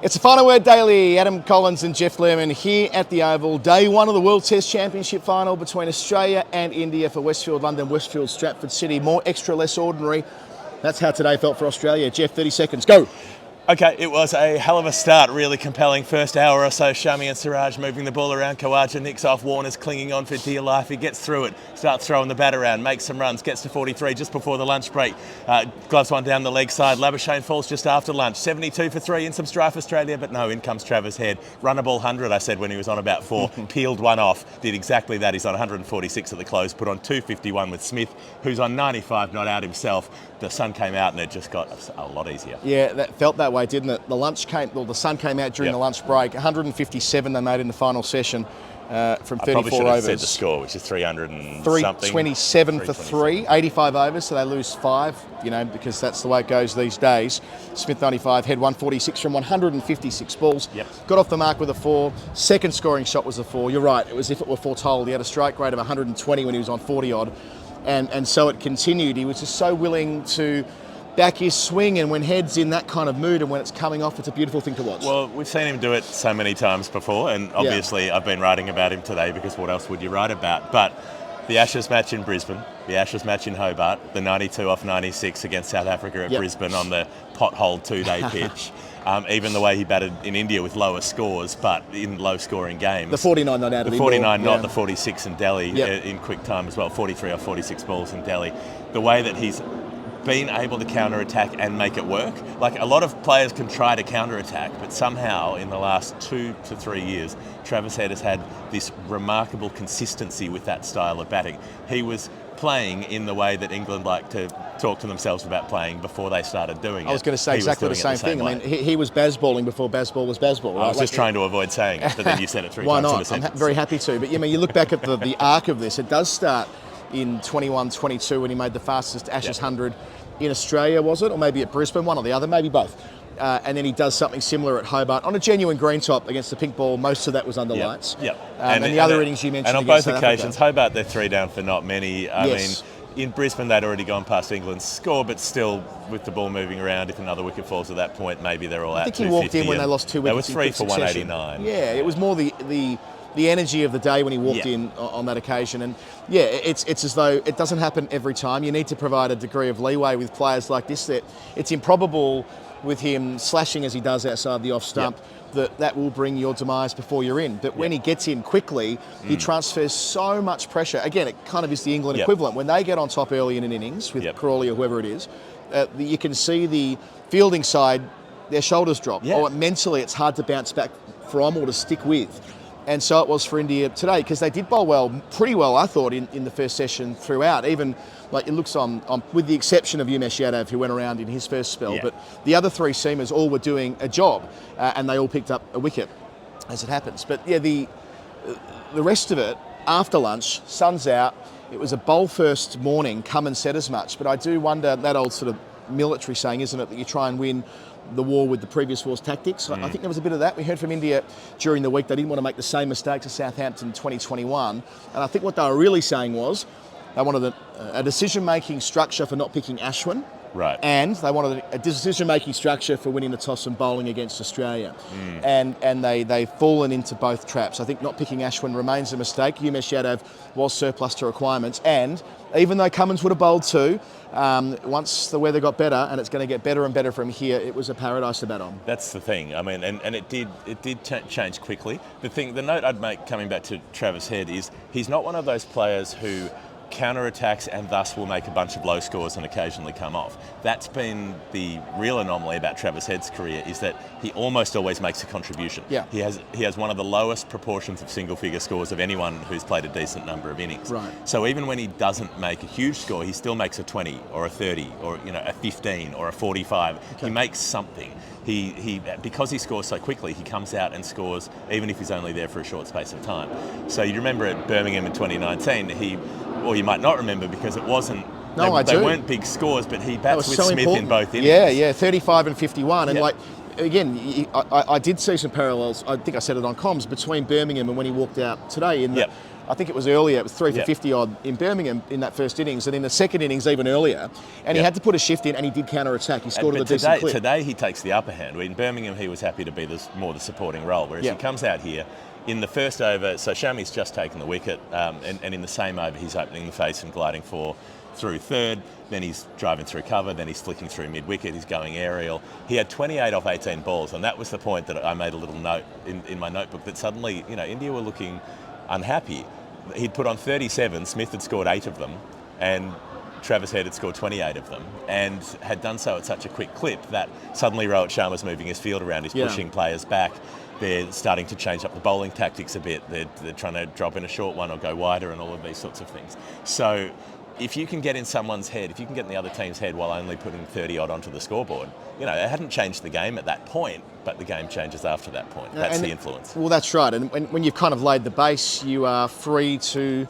It's a Final Word Daily. Adam Collins and Jeff Lehrman here at the Oval. Day one of the World Test Championship final between Australia and India for Westfield, London, Westfield, Stratford City. More extra, less ordinary. That's how today felt for Australia. Jeff, 30 seconds, go. Okay, it was a hell of a start, really compelling. First hour or so, Shami and Siraj moving the ball around. Khawaja nicks off, Warner's clinging on for dear life. He gets through it, starts throwing the bat around, makes some runs, gets to 43 just before the lunch break. Gloves one down the leg side. Labuschagne falls just after lunch. 72 for 3 in some strife, Australia, but no, in comes Travis Head. Runnable 100, I said when he was on about 4. Peeled one off, did exactly that. He's on 146 at the close, put on 251 with Smith, who's on 95, not out himself. The sun came out and it just got a lot easier. Yeah, that felt that way, didn't it? The sun came out during the lunch break. 157 they made in the final session from 34 overs. I probably should have said the score, which is 300 and something. 327 for 3, 85 overs, so they lose 5, because that's the way it goes these days. Smith 95, Head 146 from 156 balls. Got off the mark with a 4. Second scoring shot was a 4. You're right, it was if it were foretold. He had a strike rate of 120 when he was on 40 odd. And so it continued. He was just so willing to back his swing, and when Head's in that kind of mood and when it's coming off, it's a beautiful thing to watch. Well, we've seen him do it so many times before, and obviously I've been writing about him today because what else would you write about? But the Ashes match in Brisbane, the Ashes match in Hobart, the 92 off 96 against South Africa at Brisbane on the pothole 2-day pitch. Even the way he batted in India with lower scores, but in low-scoring games. The 49 not out of the 49, not the 46 in Delhi in quick time as well. 43 or 46 balls in Delhi. The way that he's been able to counter-attack and make it work. Like, a lot of players can try to counter-attack, but somehow in the last 2 to 3 years, Travis Head has had this remarkable consistency with that style of batting. He was playing in the way that England like to talk to themselves about playing before they started doing it. I was going to say exactly the same thing. I mean, he was Bazballing before Bazball was Bazball. Right? I was just trying to avoid saying it, but then you said it 3 Why times in a not? sentence. I'm very happy to. But you look back at the arc of this, it does start in 21-22 when he made the fastest Ashes 100 in Australia, was it? Or maybe at Brisbane, one or the other, maybe both. And then he does something similar at Hobart on a genuine green top against the pink ball. Most of that was under lights. And the other innings you mentioned. And on both occasions, Hobart, they're 3 down for not many. I mean, in Brisbane, they'd already gone past England's score, but still, with the ball moving around, if another wicket falls at that point, maybe they're all out. I think he walked in when they lost 2 wickets. They were 3 for 189. Yeah, it was more the energy of the day when he walked in on that occasion. And it's as though it doesn't happen every time. You need to provide a degree of leeway with players like this. That it's improbable with him slashing as he does outside the off stump that will bring your demise before you're in. But when he gets in quickly, he transfers so much pressure. Again, it kind of is the England equivalent. When they get on top early in an innings with Crawley or whoever it is, you can see the fielding side, their shoulders drop. Or mentally it's hard to bounce back from or to stick with. And so it was for India today, because they did bowl pretty well, I thought, in the first session throughout. Even, like, it looks on with the exception of Umesh Yadav, who went around in his first spell. But the other 3 seamers all were doing a job, and they all picked up a wicket, as it happens. But, the rest of it, after lunch, sun's out. It was a bowl-first morning, come and said as much. But I do wonder, that old sort of military saying, isn't it, that you try and win the war with the previous war's tactics. I think there was a bit of that. We heard from India during the week they didn't want to make the same mistakes as Southampton 2021. And I think what they were really saying was they wanted a decision-making structure for not picking Ashwin. Right. And they wanted a decision-making structure for winning the toss and bowling against Australia. And they've fallen into both traps. I think not picking Ashwin remains a mistake. Umesh Yadav was surplus to requirements. And even though Cummins would have bowled too, once the weather got better, and it's going to get better and better from here, it was a paradise to bat on. That's the thing. I mean, and it did change quickly. The note I'd make coming back to Travis Head is he's not one of those players who counter-attacks and thus will make a bunch of low scores and occasionally come off. That's been the real anomaly about Travis Head's career, is that he almost always makes a contribution. He has one of the lowest proportions of single-figure scores of anyone who's played a decent number of innings. So even when he doesn't make a huge score, he still makes a 20 or a 30 or a 15 or a 45. He makes something. He because he scores so quickly, he comes out and scores even if he's only there for a short space of time. So you remember at Birmingham in 2019, or you might not remember because it wasn't. They weren't big scores, but he bats with so Smith important. in both innings. 35 and 51, and again, I did see some parallels. I think I said it on comms between Birmingham and when he walked out today. In that I think it was earlier, it was 3 for Yep. 50 odd in Birmingham in that first innings, and in the second innings even earlier, and he Yep. had to put a shift in, and he did counter-attack. He scored But with a decent clip. today he takes the upper hand. In Birmingham he was happy to be more the supporting role, whereas Yeah. he comes out here in the first over. So Shami's just taken the wicket, and in the same over he's opening the face and gliding through third. Then he's driving through cover. Then he's flicking through mid-wicket. He's going aerial. He had 28 off 18 balls, and that was the point that I made a little note in my notebook that suddenly, India were looking unhappy. He'd put on 37. Smith had scored 8 of them, and Travis Head had scored 28 of them, and had done so at such a quick clip that suddenly Rohit Sharma's moving his field around. He's pushing players back. They're starting to change up the bowling tactics a bit. They're trying to drop in a short one or go wider and all of these sorts of things. So if you can get in someone's head, if you can get in the other team's head while only putting 30 odd onto the scoreboard, it hadn't changed the game at that point, but the game changes after that point. That's the influence. Well, that's right. And when you've kind of laid the base, you are free to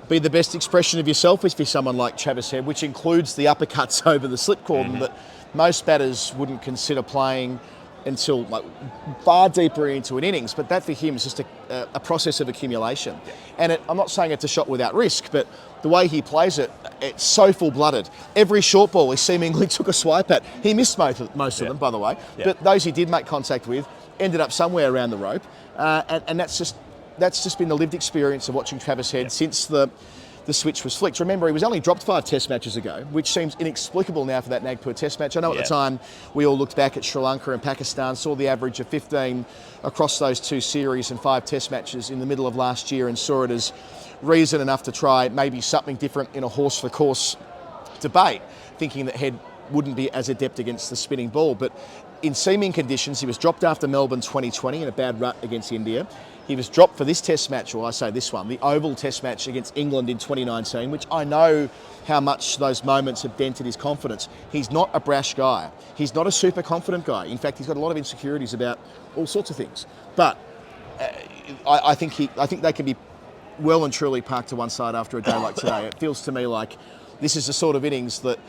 be the best expression of yourself if you're someone like Travis Head, which includes the uppercuts over the slip cordon that most batters wouldn't consider playing until far deeper into an innings. But that for him is just a process of accumulation. Yeah. And I'm not saying it's a shot without risk, but the way he plays it, it's so full-blooded. Every short ball he seemingly took a swipe at. He missed most of them, by the way. Yeah. But those he did make contact with ended up somewhere around the rope. And that's just been the lived experience of watching Travis Head since the switch was flicked. Remember, he was only dropped 5 test matches ago, which seems inexplicable now for that Nagpur test match. I know at the time we all looked back at Sri Lanka and Pakistan, saw the average of 15 across those 2 series and 5 test matches in the middle of last year, and saw it as reason enough to try maybe something different in a horse for course debate, thinking that Head wouldn't be as adept against the spinning ball. But in seeming conditions, he was dropped after Melbourne 2020 in a bad rut against India. He was dropped for this test match, or I say this one, the Oval test match against England in 2019, which I know how much those moments have dented his confidence. He's not a brash guy. He's not a super confident guy. In fact, he's got a lot of insecurities about all sorts of things. But I think they can be well and truly parked to one side after a day like today. It feels to me like this is the sort of innings that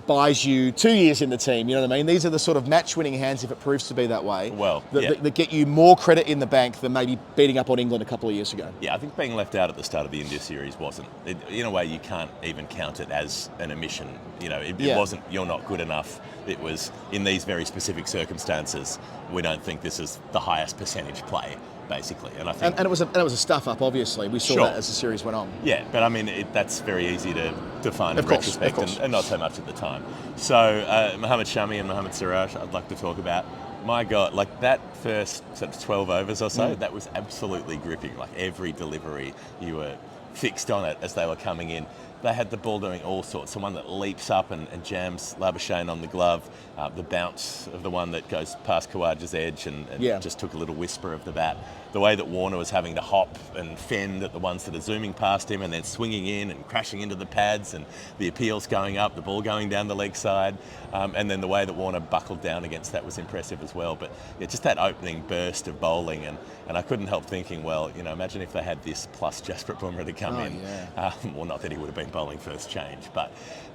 buys you 2 years in the team, you know what I mean? These are the sort of match-winning hands, if it proves to be that way, that get you more credit in the bank than maybe beating up on England a couple of years ago. Yeah, I think being left out at the start of the India series wasn't. In a way, you can't even count it as an omission. It wasn't, you're not good enough. It was, in these very specific circumstances, we don't think this is the highest percentage play, basically. And I think, and it was a stuff up. Obviously, we saw that as the series went on. Yeah, but I mean that's very easy to define in retrospect, and not so much at the time. So Mohammed Shami and Mohammed Siraj, I'd like to talk about. My God, like that first sort of 12 overs or so, that was absolutely gripping. Like every delivery, you were fixed on it as they were coming in. They had the ball doing all sorts. The one that leaps up and jams Labuschagne on the glove, the bounce of the one that goes past Khawaja's edge and just took a little whisper of the bat. The way that Warner was having to hop and fend at the ones that are zooming past him and then swinging in and crashing into the pads, and the appeals going up, the ball going down the leg side, and then the way that Warner buckled down against that was impressive as well. But just that opening burst of bowling, and I couldn't help thinking, well, imagine if they had this plus Jasprit Bumrah to come in. Yeah. Well, not that he would have been bowling first change, but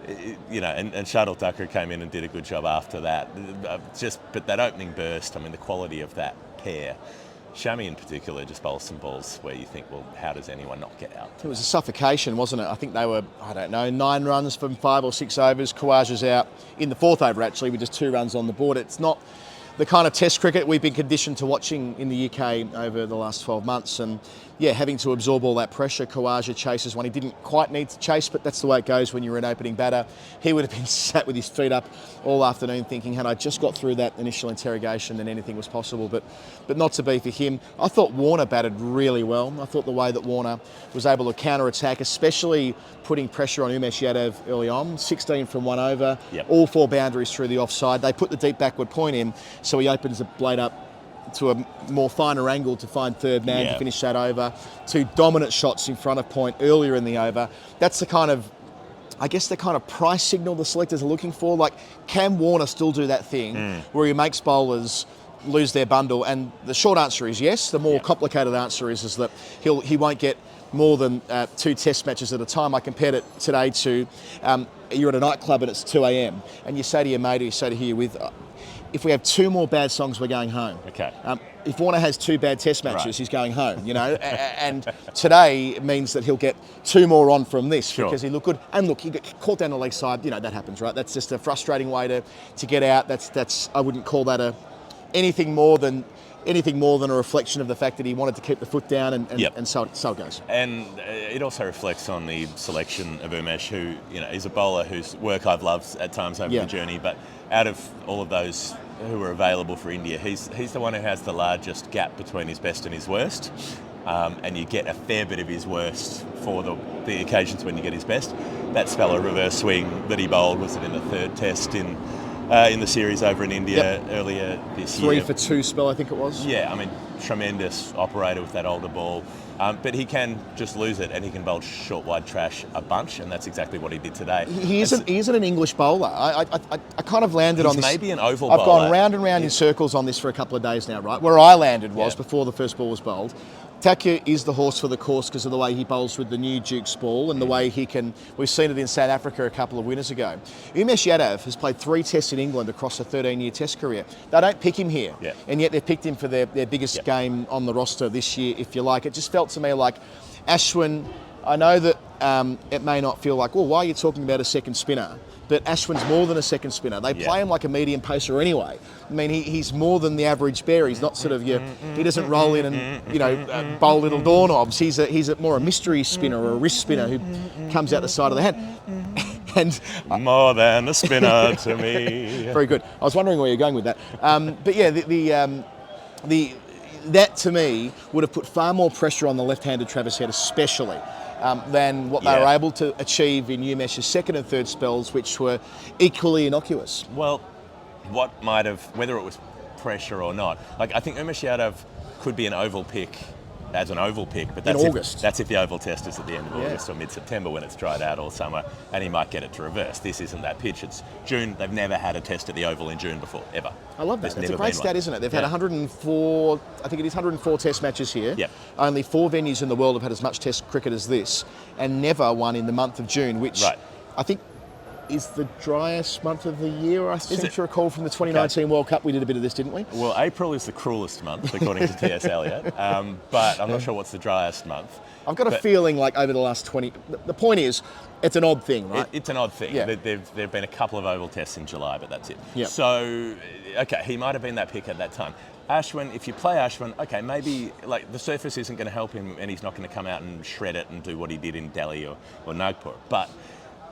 and Shardul Thakur came in and did a good job after that. But that opening burst, I mean, the quality of that pair. Shami in particular just bowls some balls where you think, well, how does anyone not get out? It was a suffocation, wasn't it? I think they were, 9 runs from 5 or 6 overs. Khawaja's out in the 4th over, actually, with just 2 runs on the board. It's not the kind of test cricket we've been conditioned to watching in the UK over the last 12 months. And having to absorb all that pressure. Khawaja chases one he didn't quite need to chase, but that's the way it goes when you're an opening batter. He would have been sat with his feet up all afternoon thinking, had I just got through that initial interrogation, then anything was possible, but not to be for him. I thought Warner batted really well. I thought the way that Warner was able to counter-attack, especially putting pressure on Umesh Yadav early on, 16 from 1 over, all 4 boundaries through the offside. They put the deep backward point in, so he opens the blade up to a more finer angle to find third man to finish that over. 2 dominant shots in front of point earlier in the over. That's the kind of, I guess, the kind of price signal the selectors are looking for. Like, can Warner still do that thing where he makes bowlers lose their bundle? And the short answer is yes. The more complicated answer is that he won't get more than 2 test matches at a time. I compared it today to you're at a nightclub and it's 2 a.m. and you say to your mate, or you say to who you're with, if we have 2 more bad songs, we're going home. Okay. If Warner has 2 bad test matches, Right. he's going home, and today means that he'll get 2 more on from this because he looked good. And look, he got caught down the leg side, that happens, right? That's just a frustrating way to get out. That's I wouldn't call that anything more than a reflection of the fact that he wanted to keep the foot down and so it goes. And it also reflects on the selection of Umesh, who is a bowler whose work I've loved at times over the journey. But out of all of those who were available for India, he's the one who has the largest gap between his best and his worst. And you get a fair bit of his worst for the occasions when you get his best. That spell of reverse swing that he bowled, was it in the 3rd test in the series over in India earlier this year. 3 for 2 spell, I think it was. Yeah, I mean, tremendous operator with that older ball. But he can just lose it, and he can bowl short, wide trash a bunch, and that's exactly what he did today. He isn't an English bowler. I kind of landed on this. Maybe an oval I've bowler. gone round and round in circles on this for a couple of days now, right? Where I landed was before the first ball was bowled. Takia is the horse for the course because of the way he bowls with the new Duke's ball and the way he can. We've seen it in South Africa a couple of winters ago. Umesh Yadav has played 3 tests in England across a 13-year test career. They don't pick him here, and yet they've picked him for their biggest game on the roster this year, if you like. It just felt to me like Ashwin. I know that it may not feel like, well, why are you talking about a second spinner? But Ashwin's more than a second spinner. They play him like a medium pacer anyway. I mean, he's more than the average bear. He's not sort of he doesn't roll in and bowl little doorknobs. He's more a mystery spinner or a wrist spinner who comes out the side of the hand. And more than a spinner to me. Very good. I was wondering where you're going with that. But yeah, that to me would have put far more pressure on the left-handed Travis Head, especially. Than what they were able to achieve in Umesh's 2nd and 3rd spells, which were equally innocuous. Well, what might have, whether it was pressure or not, like I think Umesh Yadav could be an oval pick, but that's if the oval test is at the end of August or mid-September when it's dried out all summer, and he might get it to reverse. This isn't that pitch. It's June. They've never had a test at the oval in June before, ever. I love that. It's a great stat, isn't it? They've had 104, I think it is 104 test matches here. Yep. Only 4 venues in the world have had as much test cricket as this, and never one in the month of June, which I think is the driest month of the year. I seem to recall from the 2019 World Cup we did a bit of this, didn't we? Well, April is the cruelest month, according to T.S. Eliot, but I'm not sure what's the driest month. I've got a feeling like over the last 20... The point is, it's an odd thing, right? It's an odd thing. Yeah. There have been a couple of oval tests in July, but that's it. Yep. So, okay, he might have been that pick at that time. Ashwin, if you play Ashwin, okay, maybe like the surface isn't going to help him and he's not going to come out and shred it and do what he did in Delhi or Nagpur, but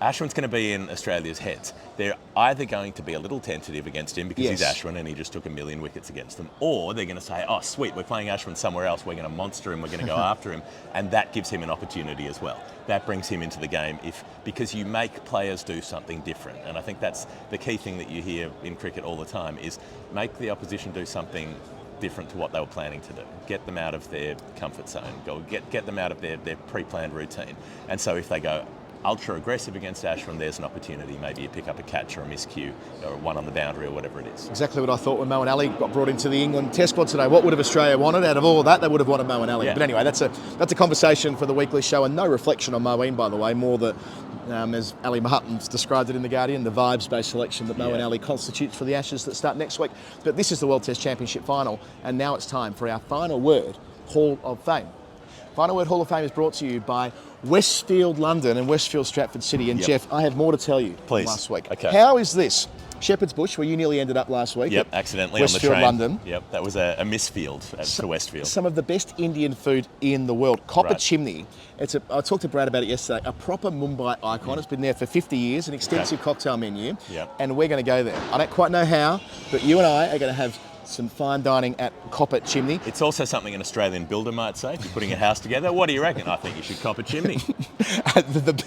Ashwin's going to be in Australia's heads. They're either going to be a little tentative against him because he's Ashwin and he just took 1 million wickets against them, or they're going to say, oh, sweet, we're playing Ashwin somewhere else, we're going to monster him, we're going to go after him, and that gives him an opportunity as well. That brings him into the game because you make players do something different, and I think that's the key thing that you hear in cricket all the time is make the opposition do something different to what they were planning to do. Get them out of their comfort zone, get them out of their pre-planned routine. And so if they go ultra aggressive against Ashwin, there's an opportunity. Maybe you pick up a catch or a miscue or one on the boundary or whatever it is. Exactly what I thought when Moeen Ali got brought into the England Test squad today. What would have Australia wanted out of all of that? They would have wanted Moeen Ali. Yeah. But anyway, that's a conversation for the weekly show, and no reflection on Moeen, by the way, more that, as Ali Mahatman's described it in The Guardian, the vibes-based selection that Moeen Ali constitutes for the Ashes that start next week. But this is the World Test Championship final, and now it's time for our final word, Hall of Fame. Final Word Hall of Fame is brought to you by Westfield London and Westfield Stratford City. And Jeff, I have more to tell you from last week. Okay. How is this? Shepherd's Bush, where you nearly ended up last week. Yep, accidentally Westfield, on the train. London. Yep, that was a misfield to Westfield. Some of the best Indian food in the world. Copper Chimney. I talked to Brad about it yesterday. A proper Mumbai icon. It's been there for 50 years, an extensive cocktail menu. Yep. And we're going to go there. I don't quite know how, but you and I are going to have some fine dining at Copper Chimney. It's also something an Australian builder might say if you're putting a house together. What do you reckon? I think you should cop a chimney. I thought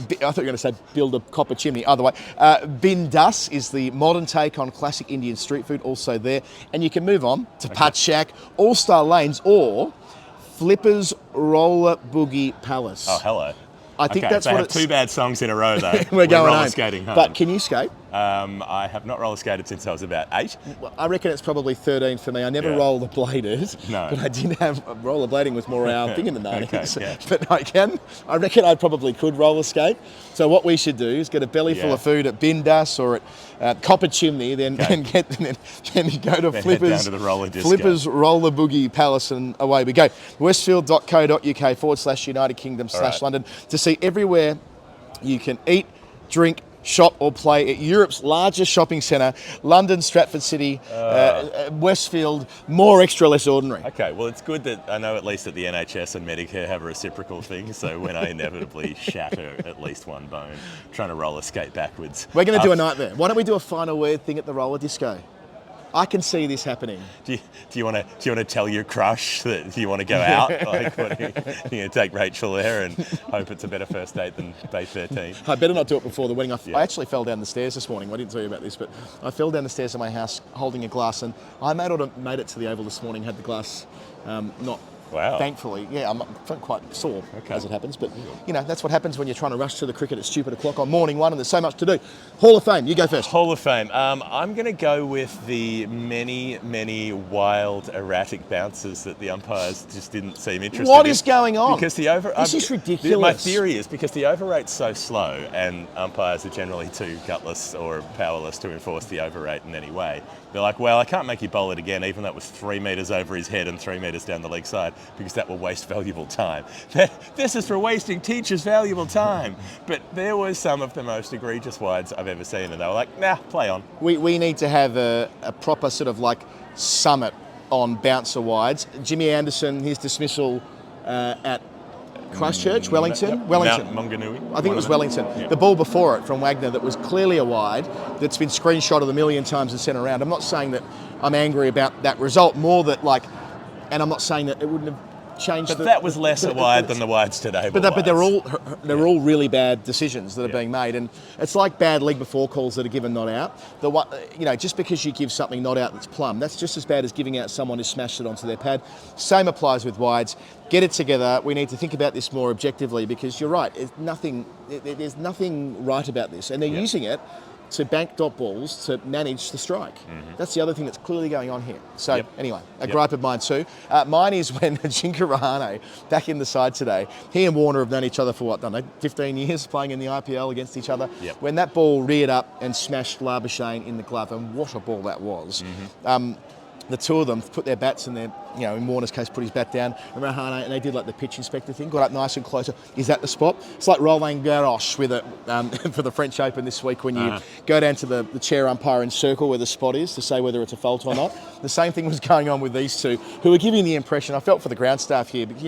you were going to say build a copper chimney. Either way. Bindas is the modern take on classic Indian street food, also there. And you can move on to Pat Shack, All-Star Lanes, or Flipper's Roller Boogie Palace. Oh, hello. I think that's what it's... 2 bad songs in a row, though. We're going roller home. Skating home. But can you skate? I have not roller skated since I was about 8. Well, I reckon it's probably 13 for me. I never rollerbladed, No. but I did have rollerblading was more our thing in the 90s. Okay, yeah. But I reckon I probably could roller skate. So what we should do is get a belly full of food at Bindas or at Copper Chimney, then you go to Flippers, down to the roller disco. Flippers Roller Boogie Palace, and away we go. Westfield.co.uk/United Kingdom / London to see everywhere you can eat, drink, shop or play at Europe's largest shopping centre, London, Stratford City, Westfield, more extra, less ordinary. Okay, well, it's good that I know at least that the NHS and Medicare have a reciprocal thing, so when I inevitably shatter at least one bone trying to roller skate backwards. We're going to do a night there. Why don't we do a final word thing at the roller disco? I can see this happening. Do you want to tell your crush that you want to go out? Like, what, you're going to take Rachel there and hope it's a better first date than day 13? I better not do it before the wedding. I actually fell down the stairs this morning. I didn't tell you about this, but I fell down the stairs of my house holding a glass, and I made it to the Oval this morning, had the glass not... Wow. Thankfully, yeah, I'm quite sore as it happens, but that's what happens when you're trying to rush to the cricket at stupid o'clock on morning one, and there's so much to do. Hall of Fame, you go first. Hall of Fame. I'm going to go with the many wild, erratic bounces that the umpires just didn't seem interested in. What is going on? Because this is ridiculous. My theory is because the over rate's so slow, and umpires are generally too gutless or powerless to enforce the over rate in any way. They're like, well, I can't make you bowl it again, even though it was 3 metres over his head and 3 metres down the leg side, because that will waste valuable time. This is for wasting teachers' valuable time. But there was some of the most egregious wides I've ever seen, and they were like, nah, play on. We need to have a proper sort of like summit on bouncer wides. Jimmy Anderson, his dismissal at Christchurch, Wellington? Mount Maunganui. I think it was Wellington. Yeah. The ball before it from Wagner that was clearly a wide, that's been screenshotted a million times and sent around. I'm not saying that I'm angry about that result, more that and I'm not saying that it wouldn't have changed. But that was less a wide than the wides today. But they're all really bad decisions that are being made, and it's like bad league before calls that are given not out. Just because you give something not out that's plumb, that's just as bad as giving out someone who smashed it onto their pad. Same applies with wides. Get it together. We need to think about this more objectively, because you're right. There's nothing right about this, and they're using it to bank dot balls to manage the strike. Mm-hmm. That's the other thing that's clearly going on here. So anyway, a gripe of mine too. Mine is when Ajinkya Rahane, back in the side today, he and Warner have known each other for 15 years playing in the IPL against each other. Yep. When that ball reared up and smashed Labuschagne in the glove, and what a ball that was. Mm-hmm. The two of them put their bats in their, in Warner's case, put his bat down, and Rahane, and they did like the pitch inspector thing, got up nice and closer. Is that the spot? It's like Roland Garros with it for the French Open this week, when you go down to the chair umpire and circle where the spot is to say whether it's a fault or not. The same thing was going on with these two, who were giving the impression, I felt for the ground staff here, but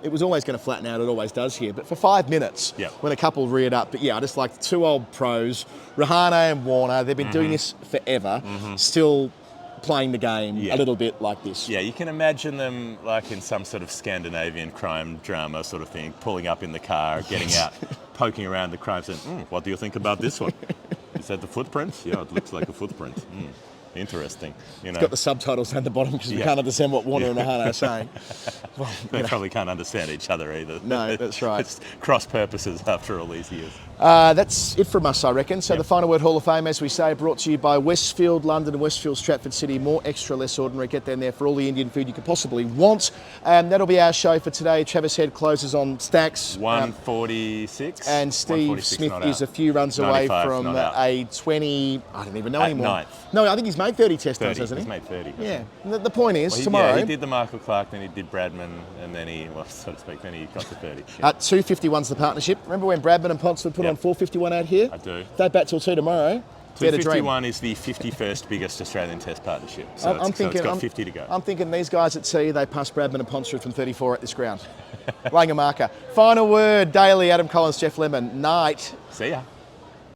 it was always going to flatten out, it always does here, but for 5 minutes, when a couple reared up. But I just like the two old pros, Rahane and Warner, they've been doing this forever, still playing the game a little bit like this. Yeah, you can imagine them like in some sort of Scandinavian crime drama sort of thing, pulling up in the car, getting out, poking around the crime scene. What do you think about this one? Is that the footprint? Yeah, it looks like a footprint. Interesting. It's got the subtitles down the bottom because we can't understand what Warner and Rahane are saying. Well, they probably can't understand each other either. No, that's right. It's cross purposes after all these years. That's it from us, I reckon. So the Final Word Hall of Fame, as we say, brought to you by Westfield London, Westfield Stratford City. More extra, less ordinary. Get down there for all the Indian food you could possibly want. That'll be our show for today. Travis Head closes on Stacks. 146. And Steve Smith is a few runs away from a 20... I don't even know anymore. 9th. No, I think he's made 30 test runs, hasn't he? He's made 30. Yeah. The point is, tomorrow... Yeah, he did the Michael Clark, then he did Bradman, and then so to speak, then he got to 30. 251's the partnership. Remember when Bradman and Ponsford put on 451 out here? I do. They bat till 2 tomorrow. 251 is the 51st biggest Australian Test partnership. So it's got 50 to go. I'm thinking these guys at sea, they passed Bradman and Ponsford from 34 at this ground. Laying a marker. Final word, daily, Adam Collins, Jeff Lemon. Night. See ya.